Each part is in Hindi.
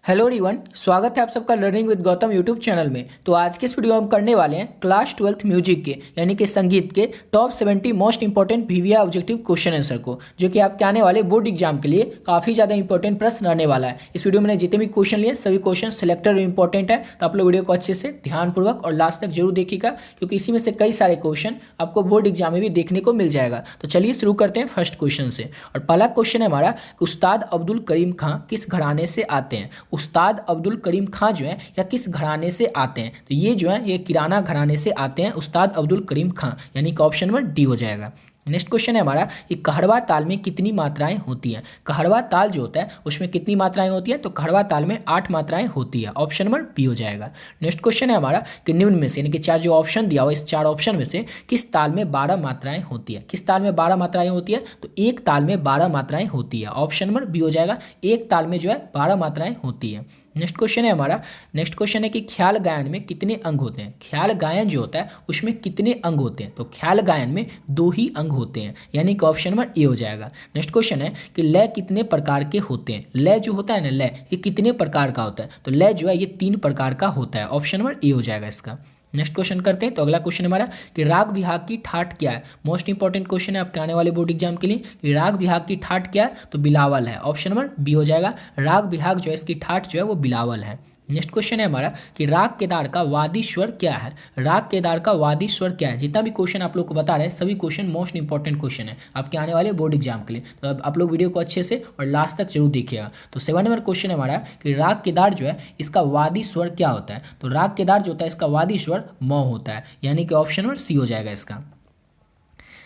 हेलो एवरीवन, स्वागत है आप सबका learning with Gautam YouTube channel में। तो आज के इस वीडियो में हम करने वाले हैं क्लास 12th म्यूजिक के यानी कि संगीत के top 70 most important VVI objective question answer को, जो कि आपके आने वाले बोर्ड एग्जाम के लिए काफ़ी ज़्यादा इंपॉर्टेंट प्रश्न रहने वाला है। इस वीडियो में मैंने जितने भी क्वेश्चन लिए सभी क्वेश्चन सिलेक्टेड और इंपॉर्टेंट है, तो आप लोग वीडियो को अच्छे से ध्यानपूर्वक और लास्ट तक जरूर देखिएगा, क्योंकि इसी में से कई सारे क्वेश्चन आपको बोर्ड एग्जाम में भी देखने को मिल जाएगा। तो चलिए शुरू करते हैं फर्स्ट क्वेश्चन से। और पहला क्वेश्चन है हमारा कि उस्ताद अब्दुल करीम खां किस घराने से आते हैं। उस्ताद अब्दुल करीम खां जो है या किस घराने से आते हैं, तो ये जो है ये किराना घराने से आते हैं उस्ताद अब्दुल करीम खां, यानी कि ऑप्शन नंबर डी हो जाएगा। नेक्स्ट क्वेश्चन है हमारा कि कहड़वा ताल में कितनी मात्राएं होती हैं। कहड़वा ताल जो होता है उसमें कितनी मात्राएं होती है, तो कहड़वा ताल में 8 मात्राएं होती है, ऑप्शन नंबर बी हो जाएगा। नेक्स्ट क्वेश्चन है हमारा कि निम्न में से यानी कि चार जो ऑप्शन दिया हुआ इस 4 ऑप्शन में से किस ताल में 12 मात्राएं होती है। किस ताल में 12 मात्राएं होती है, तो एक ताल में 12 मात्राएं होती है, ऑप्शन नंबर बी हो जाएगा। एक ताल में जो है 12 मात्राएं होती है। नेक्स्ट क्वेश्चन है हमारा, नेक्स्ट क्वेश्चन है कि ख्याल गायन में कितने अंग होते हैं। ख्याल गायन जो होता है उसमें कितने अंग होते हैं, तो ख्याल गायन में 2 ही अंग होते हैं, यानी कि ऑप्शन नंबर ए हो जाएगा। नेक्स्ट क्वेश्चन है कि लय कितने प्रकार के होते हैं। लय जो होता है ना, लय ये कितने प्रकार का होता है, तो लय जो है ये 3 प्रकार का होता है, ऑप्शन नंबर ए हो जाएगा इसका। नेक्स्ट क्वेश्चन करते हैं। तो अगला क्वेश्चन हमारा कि राग बिहाग की ठाट क्या है। मोस्ट इंपॉर्टेंट क्वेश्चन है आपके आने वाले बोर्ड एग्जाम के लिए कि राग बिहाग की ठाट क्या है, तो बिलावल है, ऑप्शन नंबर बी हो जाएगा। राग बिहाग जो है इसकी ठाट जो है वो बिलावल है। नेक्स्ट क्वेश्चन है हमारा कि राग केदार का वादी स्वर क्या है। राग केदार का वादी स्वर क्या है। जितना भी क्वेश्चन आप लोग को बता रहे हैं सभी क्वेश्चन मोस्ट इंपॉर्टेंट क्वेश्चन है आपके आने वाले बोर्ड एग्जाम के लिए, तो अब आप लोग वीडियो को अच्छे से और लास्ट तक जरूर देखिएगा। तो 7 नंबर क्वेश्चन है हमारा कि राग केदार जो है इसका वादी स्वर क्या होता है, तो राग केदार जो होता है इसका वादी स्वर म होता है, यानी कि ऑप्शन नंबर सी हो जाएगा इसका।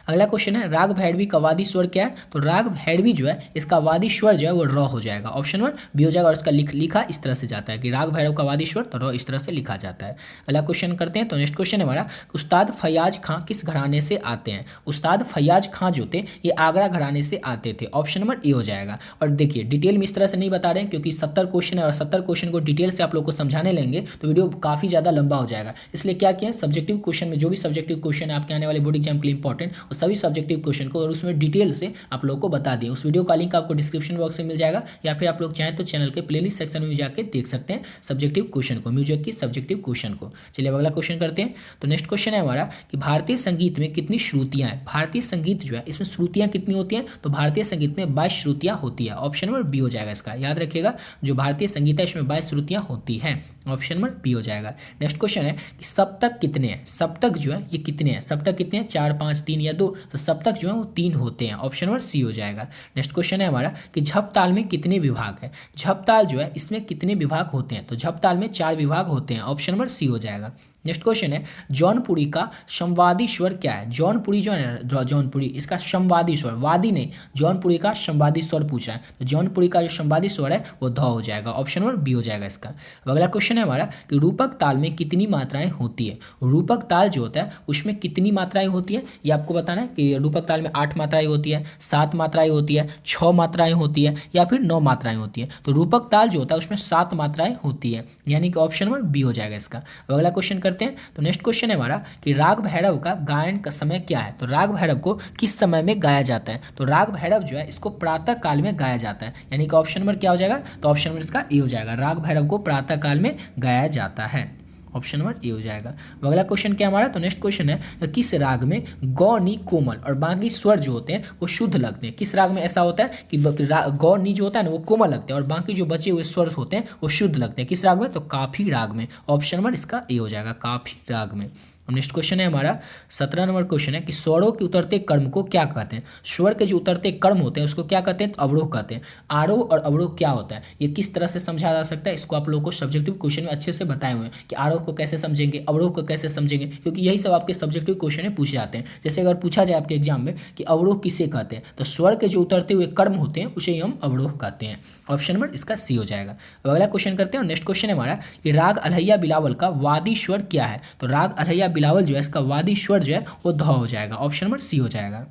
अगला क्वेश्चन है राग भैरवी का वादी स्वर क्या है, तो राग भैरवी जो है इसका वादी स्वर जो है वो र हो जाएगा, ऑप्शन नंबर बी हो जाएगा। और इसका लिखा इस तरह से जाता है कि राग भैरव का वादी स्वर तो र इस तरह से लिखा जाता है। अगला क्वेश्चन करते हैं। तो नेक्स्ट क्वेश्चन है हमारा उस्ताद फैयाज खां किस घराने से आते हैं। उस्ताद फैयाज खां जो थे ये आगरा घराने से आते थे, ऑप्शन नंबर ए हो जाएगा। और देखिए डिटेल में इस तरह से नहीं बता रहे हैं, क्योंकि 70 क्वेश्चन है और 70 क्वेश्चन को डिटेल से आप लोग को समझाने लेंगे तो वीडियो काफ़ी ज़्यादा लंबा हो जाएगा। इसलिए क्या किया, सब्जेक्टिव क्वेश्चन में जो भी सब्जेक्टिव क्वेश्चन है आपके आने वाले बोर्ड एग्जाम के लिए इंपॉर्टेंट, और सभी सब्जेक्टिव क्वेश्चन को और उसमें डिटेल से आप लोगों को बता दिए। उस वीडियो का लिंक आपको डिस्क्रिप्शन बॉक्स में मिल जाएगा, या फिर आप लोग चाहें तो चैनल के प्लेलिस्ट सेक्शन में जाके देख सकते हैं सब्जेक्टिव क्वेश्चन को, म्यूजिक की सब्जेक्टिव क्वेश्चन को। चलिए अब अगला क्वेश्चन करते हैं। तो नेक्स्ट क्वेश्चन है हमारा कि भारतीय संगीत में कितनी श्रुतियां हैं। भारतीय संगीत जो है इसमें श्रुतियां कितनी होती हैं, तो भारतीय संगीत में 22 श्रुतियां होती है, ऑप्शन नंबर बी हो जाएगा इसका। याद रखिएगा जो भारतीय संगीत है इसमें 22 श्रुतियां होती हैं, ऑप्शन नंबर बी हो जाएगा। नेक्स्ट क्वेश्चन है कि सप्तक कितने हैं। सप्तक जो है ये कितने हैं, सप्तक कितने हैं, 4 5 3 या 2, तो सप्तक जो है वो 3 होते हैं, ऑप्शन नंबर सी हो जाएगा। नेक्स्ट क्वेश्चन है हमारा कि झप ताल में कितने विभाग है। झप ताल जो है इसमें कितने विभाग होते हैं, तो झप ताल में 4 विभाग होते हैं, ऑप्शन नंबर सी हो जाएगा। नेक्स्ट क्वेश्चन है जौनपुरी का संवादी स्वर क्या है। जौनपुरी जो है ना, जौनपुरी इसका संवादी स्वर, वादी नहीं, जौनपुरी का संवादी स्वर पूछा है, तो जौनपुरी का जो संवादी स्वर है वो ध हो जाएगा, ऑप्शन नंबर बी हो जाएगा इसका। अगला क्वेश्चन है हमारा कि रूपक ताल में कितनी मात्राएं होती है। रूपक ताल जो होता है उसमें कितनी मात्राएं होती है, ये आपको बताना है कि रूपक ताल में 8 मात्राएं होती है, 7 मात्राएं होती है, 6 मात्राएं होती है, या फिर 9 मात्राएं होती है। तो रूपक ताल जो होता है उसमें 7 मात्राएं होती है, यानी कि ऑप्शन नंबर बी हो जाएगा इसका। अगला क्वेश्चन करते हैं। तो नेक्स्ट क्वेश्चन है हमारा कि राग भैरव का गायन का समय क्या है। तो राग भैरव को किस समय में गाया जाता है, तो राग भैरव जो है इसको प्रातः काल में गाया जाता है, यानी कि ऑप्शन नंबर क्या हो जाएगा, तो ऑप्शन नंबर इसका ए हो जाएगा। राग भैरव को प्रातः काल में गाया जाता है, ऑप्शन नंबर ए हो जाएगा। अगला क्वेश्चन क्या हमारा, तो नेक्स्ट क्वेश्चन है किस राग में गौ नी कोमल और बाकी स्वर जो होते हैं वो शुद्ध लगते हैं। किस राग में ऐसा होता है कि गौ नी जो होता है ना वो कोमल लगते हैं और बाकी जो बचे हुए स्वर होते हैं वो शुद्ध लगते हैं। किस राग में, तो काफी राग में, ऑप्शन नंबर इसका ए हो जाएगा, काफी राग में। नेक्स्ट क्वेश्चन है हमारा 17 नंबर क्वेश्चन है कि स्वरों के उतरते क्रम को क्या कहते हैं। स्वर के जो उतरते क्रम होते हैं उसको क्या कहते हैं, तो अवरोह कहते हैं। आरोह और अवरोह क्या होता है, ये किस तरह से समझा जा सकता है, इसको आप लोगों को सब्जेक्टिव क्वेश्चन में अच्छे से बताए हुए हैं कि आरोह को कैसे समझेंगे, अवरोह को कैसे समझेंगे, क्योंकि यही सब आपके सब्जेक्टिव क्वेश्चन में पूछे जाते हैं। जैसे अगर पूछा जाए आपके एग्जाम में कि अवरोह किसे कहते हैं, तो स्वर के जो उतरते हुए क्रम होते हैं उसे ही हम अवरोह कहते हैं, ऑप्शन नंबर इसका सी हो जाएगा। अगला क्वेश्चन करते हैं। और नेक्स्ट क्वेश्चन है हमारा कि राग अलहैया बिलावल का वादी स्वर क्या है। तो राग अलहैया बिलावल जो है इसका वादी स्वर जो है वो ध हो जाएगा, ऑप्शन नंबर सी हो जाएगा।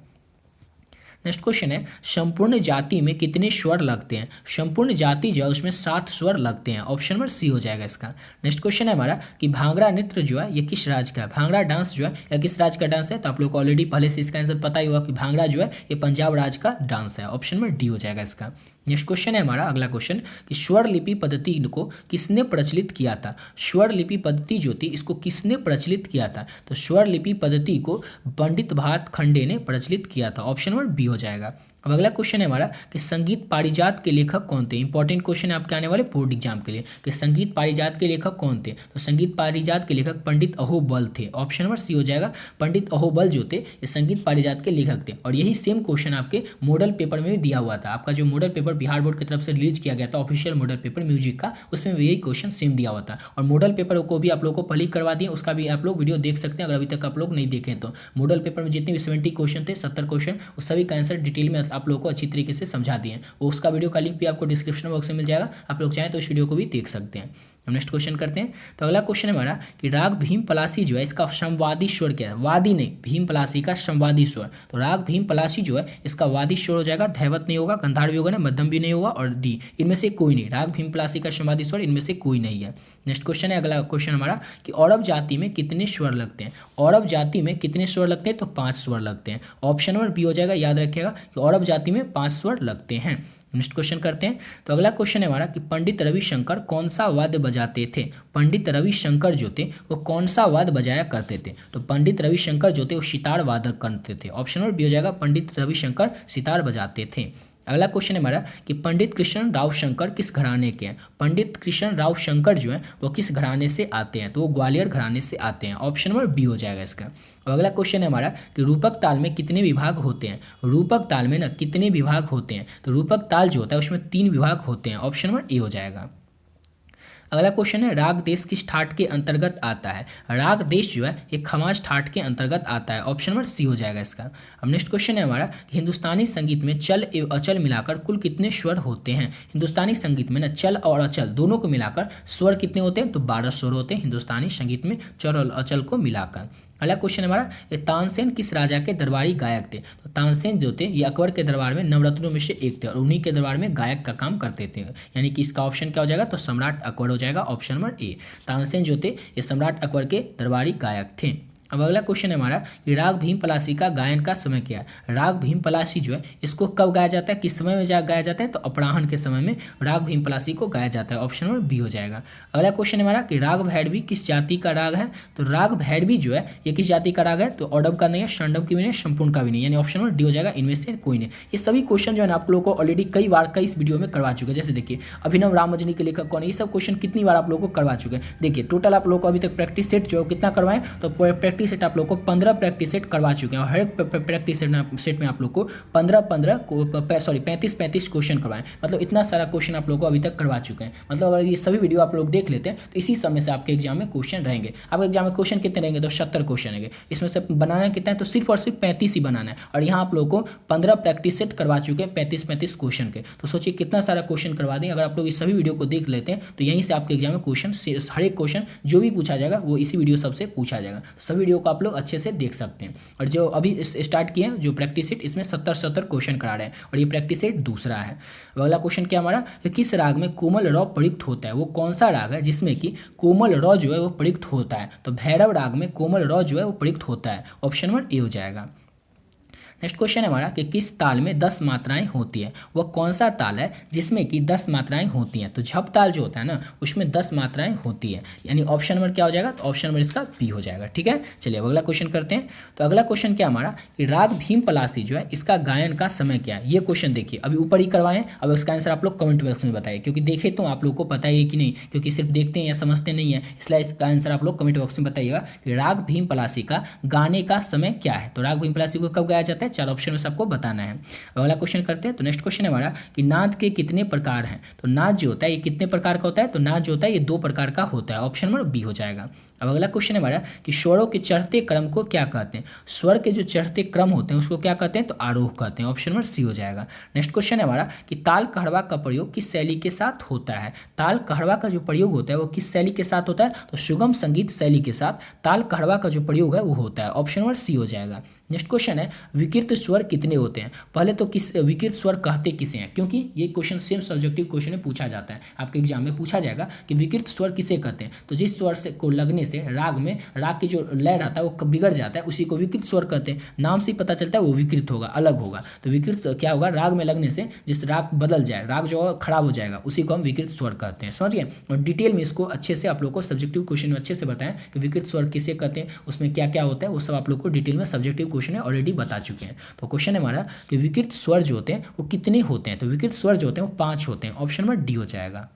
नेक्स्ट क्वेश्चन है संपूर्ण जाति में कितने स्वर लगते हैं। संपूर्ण जाति जो है उसमें 7 स्वर लगते हैं, ऑप्शन नंबर सी हो जाएगा इसका। नेक्स्ट क्वेश्चन है हमारा कि भांगड़ा नृत्य जो है ये किस राज्य का है। भांगड़ा डांस जो है या किस राज्य का डांस है, तो आप लोग को ऑलरेडी पहले से इसका आंसर पता ही होगा कि भांगड़ा जो है ये पंजाब राज्य का डांस है, ऑप्शन नंबर डी हो जाएगा इसका। नेक्स्ट क्वेश्चन है हमारा अगला क्वेश्चन कि स्वर लिपि पद्धति को किसने प्रचलित किया था। स्वर लिपि पद्धति जो थी इसको किसने प्रचलित किया था, तो स्वर लिपि पद्धति को पंडित भातखंडे ने प्रचलित किया था। ऑप्शन नंबर बी हो जाएगा। अब अगला क्वेश्चन है हमारा कि संगीत पारिजात के लेखक कौन थे। इंपॉर्टेंट क्वेश्चन है आपके आने वाले बोर्ड एग्जाम के लिए कि संगीत पारिजात के लेखक कौन थे, तो संगीत पारिजात के लेखक पंडित अहोबल थे। ऑप्शन नंबर सी हो जाएगा। पंडित अहोबल जो थे ये संगीत पारिजात के लेखक थे और यही सेम क्वेश्चन आपके मॉडल पेपर में भी दिया हुआ था। आपका जो मॉडल पेपर बिहार बोर्ड की तरफ से रिलीज किया गया था ऑफिशियल मॉडल पेपर म्यूजिक का, उसमें भी यही क्वेश्चन सेम दिया हुआ था और मॉडल पेपर को भी आप लोग को पहले ही करवा दिए, उसका भी आप लोग वीडियो देख सकते हैं अगर अभी तक आप लोग नहीं देखें तो। मॉडल पेपर में जितने भी 70 क्वेश्चन थे 70 क्वेश्चन उस सभी का आंसर डिटेल में आप लोग को अच्छी तरीके से समझा दिए। उसका वीडियो का लिंक भी आपको डिस्क्रिप्शन बॉक्स में मिल जाएगा, आप लोग चाहें तो इस वीडियो को भी देख सकते हैं। हम नेक्स्ट क्वेश्चन करते हैं। तो अगला क्वेश्चन है हमारा कि राग भीम पलासी जो है इसका संवादी स्वर क्या है। वादी नहीं, भीम पलासी का संवादी स्वर। तो राग भीम पलासी जो है इसका वादी स्वर हो जाएगा, धैवत नहीं होगा, गंधार भी होगा ना, मध्यम भी नहीं होगा और डी, इनमें से कोई नहीं। राग भीम पलासी का संवादी स्वर इनमें से कोई नहीं है। नेक्स्ट क्वेश्चन है अगला क्वेश्चन हमारा कि औरव जाति में कितने स्वर लगते हैं। औरव जाति में कितने स्वर लगते हैं, तो 5 स्वर लगते हैं। ऑप्शन नंबर बी हो जाएगा। याद रखिएगा कि औरव जाति में 5 स्वर लगते हैं। नेक्स्ट क्वेश्चन करते हैं। तो अगला क्वेश्चन है हमारा कि पंडित रविशंकर कौन सा वाद्य बजाते थे। पंडित रविशंकर जो थे वो कौन सा वाद्य बजाया करते थे, तो पंडित रविशंकर जो थे वो सितार वादक करते थे। ऑप्शन नंबर बी हो जाएगा। पंडित रविशंकर सितार बजाते थे। अगला क्वेश्चन है हमारा कि पंडित कृष्ण राव शंकर किस घराने के हैं। पंडित कृष्ण राव शंकर जो है वो किस घराने से आते हैं, तो वो ग्वालियर घराने से आते हैं। ऑप्शन नंबर बी हो जाएगा इसका। और अगला क्वेश्चन है हमारा कि रूपक ताल में कितने विभाग होते हैं। रूपक ताल में ना कितने विभाग होते हैं, तो रूपक ताल जो होता है उसमें 3 विभाग होते हैं। ऑप्शन नंबर ए हो जाएगा। अगला क्वेश्चन है राग देश किस ठाट के अंतर्गत आता है। राग देश जो है एक खमाज ठाट के अंतर्गत आता है। ऑप्शन नंबर सी हो जाएगा इसका। अब नेक्स्ट क्वेश्चन है हमारा कि हिंदुस्तानी संगीत में चल एवं अचल मिलाकर कुल कितने स्वर होते हैं। हिंदुस्तानी संगीत में ना चल और अचल दोनों को मिलाकर स्वर कितने होते हैं, तो 12 स्वर होते हैं हिंदुस्तानी संगीत में चल और अचल को मिलाकर। अगला क्वेश्चन हमारा ये तानसेन किस राजा के दरबारी गायक थे। तो तानसेन जो थे ये अकबर के दरबार में नवरत्नों में से एक थे और उन्हीं के दरबार में गायक का काम करते थे। यानी कि इसका ऑप्शन क्या हो जाएगा, तो सम्राट अकबर हो जाएगा। Option number A. तानसेन जो थे ये सम्राट अकबर के दरबारी गायक थे। अब अगला क्वेश्चन है हमारा कि राग भीम पलासी का गायन का समय क्या है। राग भीम पलासी जो है इसको कब गाया जाता है, किस समय में गाया जाता है, तो अपराह्न के समय में राग भीम पलासी को गाया जाता है। ऑप्शन नंबर बी हो जाएगा। अगला क्वेश्चन है हमारा कि राग भैरवी किस जाति का राग है। तो राग भैरवी जो है ये किस जाति का राग है, तो औडव का नहीं है, षण्डव की भी नहीं, संपूर्ण का भी नहीं, यानी ऑप्शन नंबर डी हो जाएगा। इनमें से कोई नहीं। ये सभी क्वेश्चन जो है आप लोगों को ऑलरेडी कई बार कई इस वीडियो में करवा चुके हैं। जैसे देखिए अभिनव रामजनी के लेखक कौन है, ये सब क्वेश्चन कितनी बार आप लोगों को करवा चुके हैं। देखिए टोटल आप लोगों को अभी तक प्रैक्टिस सेट जो कितना करवाएं, तो प्रैक्टिस सेट आप लोग को 15 प्रैक्टिस सेट करवा चुके हैं और हर एक प्रैक्टिस सेट में आप लोग को 35 क्वेश्चन करवाएं। मतलब इतना सारा क्वेश्चन आप लोग को अभी तक करवा चुके हैं। मतलब अगर ये सभी वीडियो आप लोग देख लेते हैं तो इसी समय से आपके एग्जाम में क्वेश्चन रहेंगे। आपके एग्जाम में क्वेश्चन कितने रहेंगे, तो 70 क्वेश्चन रहेंगे। इसमें से बनाना कितना है, तो सिर्फ और सिर्फ 35 ही बनाना है और यहाँ आप लोग को 15 प्रैक्टिस सेट करवा चुके हैं 35 क्वेश्चन के। तो सोचिए कितना सारा क्वेश्चन करवा दें। अगर आप लोग इस सभी वीडियो को देख लेते हैं तो यहीं से आपके एग्जाम में क्वेश्चन हर एक क्वेश्चन जो भी पूछा जाएगा वो इसी वीडियो सबसे पूछा जाएगा। तो सभी वीडियो को आप लोग अच्छे से देख सकते हैं। और जो अभी स्टार्ट किए हैं जो प्रैक्टिस सेट इसमें 70 क्वेश्चन करा रहे हैं और ये प्रैक्टिस सेट दूसरा है। अगला क्वेश्चन क्या हमारा, किस राग में कोमल रॉ प्रयुक्त होता है। वो कौन सा राग है जिसमें कि कोमल रॉ जो है वो प्रयुक्त होता है, तो भैरव राग में कोमल रॉ जो है वो प्रयुक्त होता है। ऑप्शन नंबर ए हो जाएगा। नेक्स्ट क्वेश्चन है हमारा कि किस ताल में 10 मात्राएं होती है। वह कौन सा ताल है जिसमें कि 10 मात्राएं होती हैं, तो झप ताल जो होता है ना उसमें 10 मात्राएं होती है। यानी ऑप्शन नंबर क्या हो जाएगा, तो ऑप्शन नंबर इसका बी हो जाएगा। ठीक है, चलिए अगला क्वेश्चन करते हैं। तो अगला क्वेश्चन क्या हमारा कि राग भीम पलासी जो है इसका गायन का समय क्या है। ये क्वेश्चन देखिए अभी ऊपर ही करवाएं। अब इसका आंसर आप लोग कमेंट बॉक्स में बताइए, क्योंकि देखे तो आप लोग को पता है कि नहीं, क्योंकि सिर्फ देखते हैं या समझते नहीं है, इसलिए इसका आंसर आप लोग कमेंट बॉक्स में बताइएगा कि राग भीम पलासी का गाने का समय क्या है। तो राग भीम पलासी को कब गाया जाता है, 4 ऑप्शन में सबको बताना है। अगला क्वेश्चन करते हैं। तो नेक्स्ट क्वेश्चन है हमारा कि नाद के कितने प्रकार हैं। तो नाद जो होता है ये कितने प्रकार का होता है, तो नाद जो होता है ये 2 प्रकार का होता है। ऑप्शन नंबर बी हो जाएगा। अब अगला क्वेश्चन है हमारा कि स्वरों के चढ़ते क्रम को क्या कहते हैं। स्वर के जो चढ़ते क्रम होते हैं उसको क्या कहते हैं, तो आरोह कहते हैं। ऑप्शन नंबर सी हो जाएगा। नेक्स्ट क्वेश्चन है हमारा कि ताल कहड़वा का प्रयोग किस शैली के साथ होता है। ताल कहड़वा का जो प्रयोग होता है वो किस शैली के साथ होता है, तो सुगम संगीत शैली के साथ ताल कहड़वा का जो प्रयोग है वो होता है। ऑप्शन नंबर सी हो जाएगा। नेक्स्ट क्वेश्चन है विकृत स्वर कितने होते हैं। पहले तो किस विकृत स्वर कहते किसे हैं, क्योंकि ये क्वेश्चन सेम सब्जेक्टिव क्वेश्चन में पूछा जाता है, आपके एग्जाम में पूछा जाएगा कि विकृत स्वर किसे कहते हैं। तो जिस स्वर से को लगने से राग की जो लय रहता है वो बिगड़ जाता है, उसी को विकृत स्वर कहते हैं। नाम से ही पता चलता है वो विकृत होगा, अलग होगा। तो विकृत क्या होगा, राग में लगने से जिस राग बदल जाए, राग जो खराब हो जाएगा, उसी को हम विकृत स्वर कहते हैं। समझ गए। और डिटेल में इसको अच्छे से आप लोग को सब्जेक्टिव क्वेश्चन में अच्छे से बताएं कि विकृत स्वर किसे कहते हैं, उसमें क्या क्या होता है, वो सब आप लोग को डिटेल में सब्जेक्टिव क्वेश्चन में ऑलरेडी बता चुके हैं। तो क्वेश्चन है हमारा कि विकृत स्वर जो होते हैं वो कितने होते हैं। तो विकृत स्वर जो होते हैं वो 5 होते हैं। ऑप्शन नंबर डी हो जाएगा।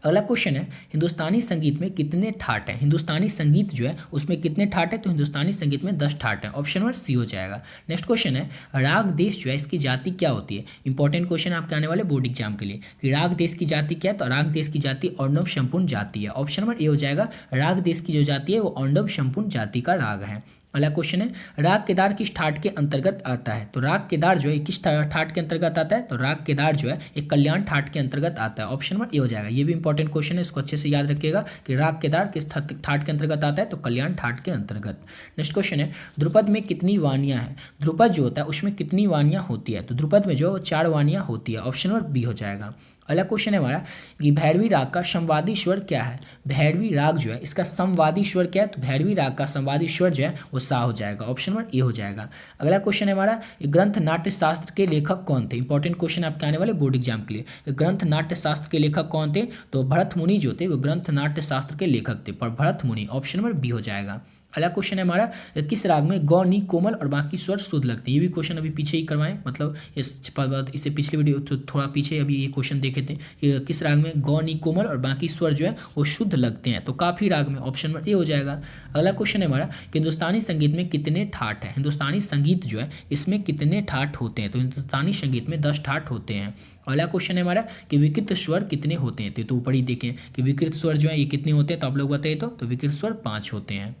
अगला क्वेश्चन है हिंदुस्तानी संगीत में कितने ठाट हैं। हिंदुस्तानी संगीत जो है उसमें कितने ठाट है, तो हिंदुस्तानी संगीत में 10 ठाट हैं। ऑप्शन नंबर सी हो जाएगा। नेक्स्ट क्वेश्चन है राग देश जो है इसकी जाति क्या होती है। इंपॉर्टेंट क्वेश्चन आपके आने वाले बोर्ड एग्जाम के लिए कि राग देश की जाति क्या है। तो राग देश की जाति अर्णव संपूर्ण जाति है। ऑप्शन नंबर ए हो जाएगा। राग देश की जो जाति है वो अर्णव संपूर्ण जाति का राग है। अगला क्वेश्चन है राग केदार किस ठाट के अंतर्गत आता है। तो राग केदार जो है किस ठाट के अंतर्गत आता है। तो राग केदार जो है एक कल्याण ठाट के अंतर्गत आता है। ऑप्शन नंबर ए हो जाएगा। ये भी इंपॉर्टेंट क्वेश्चन है, इसको अच्छे से याद रखिएगा कि राग केदार किस ठाट के अंतर्गत आता है। तो कल्याण ठाट के अंतर्गत। नेक्स्ट क्वेश्चन है ध्रुपद में कितनी वाणियाँ हैं। ध्रुपद जो होता है उसमें कितनी वाणियाँ होती है। तो ध्रुपद में जो 4 वाणियाँ होती है। ऑप्शन नंबर बी हो जाएगा। अगला क्वेश्चन है हमारा कि भैरवी राग का समवादी स्वर क्या है। भैरवी राग जो है इसका समवादी स्वर क्या है। तो भैरवी राग का समवादी स्वर जो है वो सा हो जाएगा। ऑप्शन नंबर ए हो जाएगा। अगला क्वेश्चन है हमारा ग्रंथ नाट्य शास्त्र के लेखक कौन थे। इंपॉर्टेंट क्वेश्चन आपके आने वाले बोर्ड एग्जाम के लिए। ग्रंथ नाट्य शास्त्र के लेखक कौन थे। तो भरत मुनि जो थे वो ग्रंथ नाट्य शास्त्र के लेखक थे, पर भरत मुनि। ऑप्शन नंबर बी हो जाएगा। अगला क्वेश्चन है हमारा किस राग में गौ नी कोमल और बाकी स्वर शुद्ध लगते हैं। ये भी क्वेश्चन अभी पीछे ही करवाएं, मतलब इससे पिछले वीडियो थोड़ा पीछे अभी ये क्वेश्चन देखे थे कि किस राग में गौ नी कोमल और बाकी स्वर जो है वो शुद्ध लगते हैं। तो काफी राग में। ऑप्शन नंबर ए हो जाएगा। अगला क्वेश्चन है हमारा कि हिंदुस्तानी संगीत में कितने ठाट हैं। हिंदुस्तानी संगीत जो है इसमें कितने ठाट होते हैं। तो हिंदुस्तानी संगीत में 10 ठाट होते हैं। अगला क्वेश्चन है हमारा कि विकृत स्वर कितने होते हैं। तो ऊपर ही देखें कि विकृत स्वर जो है ये कितने होते हैं। तो आप लोग बताइए। तो विकृत स्वर 5 होते हैं।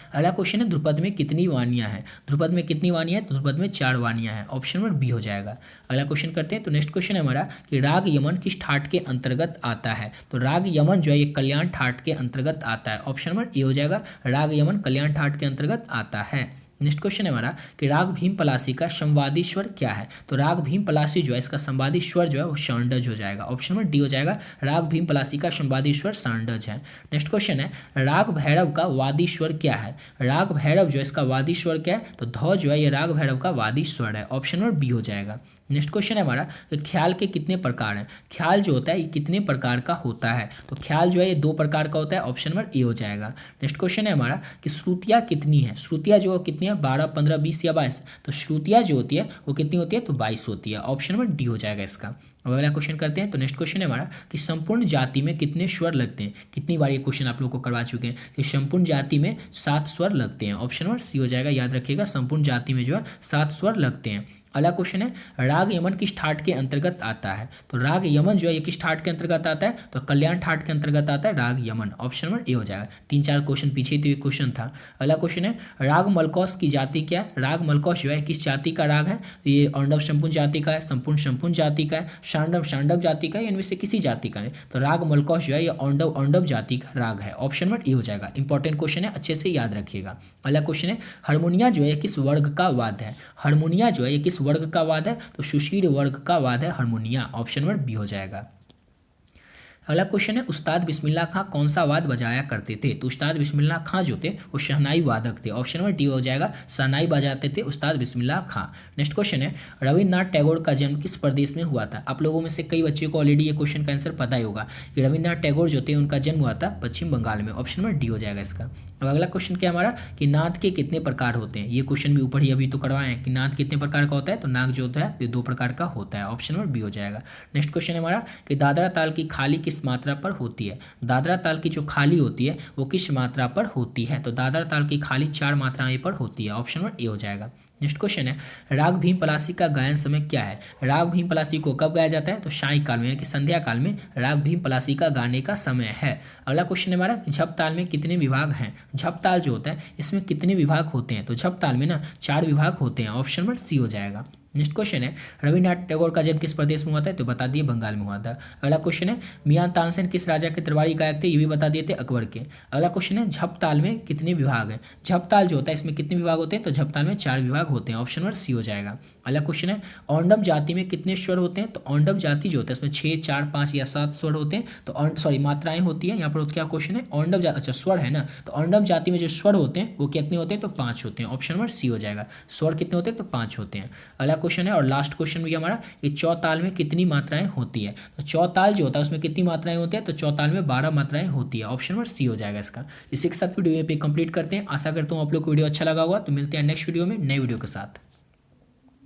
अगला क्वेश्चन है ध्रुपद में कितनी वाणियाँ हैं। ध्रुपद में कितनी वाणियाँ हैं। तो ध्रुपद में 4 वाणियाँ हैं। ऑप्शन नंबर बी हो जाएगा। अगला क्वेश्चन करते हैं। तो नेक्स्ट क्वेश्चन है हमारा कि राग यमन किस ठाट के अंतर्गत आता है। तो राग यमन जो है ये कल्याण ठाट के अंतर्गत आता है। ऑप्शन नंबर ए हो जाएगा। राग यमन कल्याण ठाट के अंतर्गत आता है। नेक्स्ट क्वेश्चन है हमारा कि राग भीम पलासी का संवादी स्वर क्या है। तो राग भीम पलासी जो है इसका संवादी स्वर जो है वो षांडज हो जाएगा। ऑप्शन नंबर डी हो जाएगा। राग भीम पलासी का संवादी स्वर षांडज है। नेक्स्ट क्वेश्चन है राग भैरव का वादी स्वर क्या है। राग भैरव जो है इसका वादी स्वर क्या है। तो ध जो है ये राग भैरव का वादी स्वर है। ऑप्शन नंबर बी हो जाएगा। नेक्स्ट क्वेश्चन है हमारा कि ख्याल के कितने प्रकार हैं। ख्याल जो होता है ये कितने प्रकार का होता है। तो ख्याल जो है ये 2 प्रकार का होता है। ऑप्शन नंबर ए हो जाएगा। नेक्स्ट क्वेश्चन है हमारा कि श्रुतियाँ कितनी है। श्रुतियाँ जो कितनी है 12, 15, 20 या 22। तो श्रुतियाँ जो होती है वो कितनी होती है। तो 22 होती है। ऑप्शन नंबर डी हो जाएगा इसका। अब अगला क्वेश्चन करते हैं। तो नेक्स्ट क्वेश्चन है हमारा कि संपूर्ण जाति में कितने स्वर लगते हैं। कितनी बार ये क्वेश्चन आप लोग को करवा चुके हैं कि संपूर्ण जाति में 7 स्वर लगते हैं। ऑप्शन नंबर सी हो जाएगा। याद रखिएगा संपूर्ण जाति में जो है 7 स्वर लगते हैं। अगला क्वेश्चन है राग यमन किस ठाट के अंतर्गत आता है। तो राग यमन जो है ये किस ठाट के अंतर्गत आता है। तो कल्याण ठाट के अंतर्गत आता है राग यमन। ऑप्शन नंबर ए हो जाएगा। 3-4 क्वेश्चन पीछे तो ये क्वेश्चन था। अगला क्वेश्चन है राग मलकौस की जाति क्या है। राग मलकौस जो है किस जाति का राग है। तो ये अर्णव संपूर्ण जाति का है, संपूर्ण संपूर्ण जाति का है, शांडव शांडव जाति का है, इनमें से किसी जाति का है। तो राग मलकौस जो है ये अर्णव जाति का राग है। ऑप्शन नंबर ए हो जाएगा। इंपॉर्टेंट क्वेश्चन है, अच्छे से याद रखिएगा। अगला क्वेश्चन है हारमोनिया जो है किस वर्ग का वाद्य है। हारमोनिया जो है ये किस वर्ग का वाद्य है। तो सुशील वर्ग का वाद्य है हारमोनिया। ऑप्शन नंबर बी हो जाएगा। अगला क्वेश्चन है उस्ताद बिस्मिल्लाह खां कौन सा वाद्य बजाया करते थे। तो उस्ताद बिस्मिल्लाह खां जो थे वो शहनाई वादक थे। ऑप्शन नंबर डी हो जाएगा। शहनाई बजाते थे उस्ताद बिस्मिल्लाह खां। नेक्स्ट क्वेश्चन है रविन्द्रनाथ टैगोर का जन्म किस प्रदेश में हुआ था। आप लोगों में से कई बच्चों को ऑलरेडी ये क्वेश्चन का आंसर पता ही होगा कि रविन्द्रनाथ टैगोर जो थे उनका जन्म हुआ था पश्चिम बंगाल में। ऑप्शन नंबर डी हो जाएगा इसका। अब अगला क्वेश्चन क्या हमारा कि नाद के कितने प्रकार होते हैं। ये क्वेश्चन भी ऊपर ही अभी तो करवाए हैं कि नाद कितने प्रकार का होता है। तो नाग जो होता है ये 2 प्रकार का होता है। ऑप्शन नंबर बी हो जाएगा। नेक्स्ट क्वेश्चन है हमारा कि दादरा ताल की खाली किस मात्रा पर होती है। दादरा ताल की जो खाली होती है वो किस मात्रा पर होती है। तो दादरा ताल की खाली 4 मात्राएं पर होती है। ऑप्शन नंबर ए हो जाएगा। नेक्स्ट क्वेश्चन है राग भीम पलासी का गायन समय क्या है। राग भीम पलासी को कब गाया जाता है। तो सायं काल में यानी कि संध्या काल में राग भीम पलासी का गाने का समय है। अगला क्वेश्चन है हमारा झप ताल में कितने विभाग हैं। झप ताल जो होता है इसमें कितने विभाग होते हैं। तो झप ताल में ना 4 विभाग होते हैं। ऑप्शन नंबर सी हो जाएगा। नेक्स्ट क्वेश्चन है रविन्द्रनाथ टैगोर का जन्म किस प्रदेश में हुआ था, तो बता दिए बंगाल में हुआ था। अगला क्वेश्चन है मियां तानसेन किस राजा के दरबारी गायक थे, ये भी बता दिए थे अकबर के। अगला क्वेश्चन है झपताल में कितने विभाग हैं, झपताल जो होता है इसमें कितने विभाग होते हैं, तो झपताल में 4 विभाग होते हैं, ऑप्शन नंबर सी हो जाएगा। अगला क्वेश्चन है औंडम जाति में कितने स्वर होते हैं, तो औंडम जाति जो होता है इसमें 6, 4, 5 या 7 स्वर होते हैं, तो सॉरी मात्राएं होती हैं यहाँ पर। क्या क्वेश्चन है औंडम जाति, अच्छा स्वर है ना, तो औंडम जाति में जो स्वर होते हैं वो कितने होते हैं, तो 5 होते हैं, ऑप्शन नंबर सी हो जाएगा। स्वर कितने होते हैं, तो 5 होते हैं। अगला क्वेश्चन है और लास्ट क्वेश्चन भी हमारा, ये चौताल में कितनी मात्राएं होती है, तो चौताल जो होता है उसमें कितनी मात्राएं होती है, तो चौताल में 12 मात्राएं होती है, ऑप्शन नंबर सी हो जाएगा इसका। इसी के साथ वीडियो पे कंप्लीट करते हैं। आशा करता हूँ आप लोग को वीडियो अच्छा लगा होगा। तो मिलते हैं नेक्स्ट वीडियो में नए वीडियो के साथ।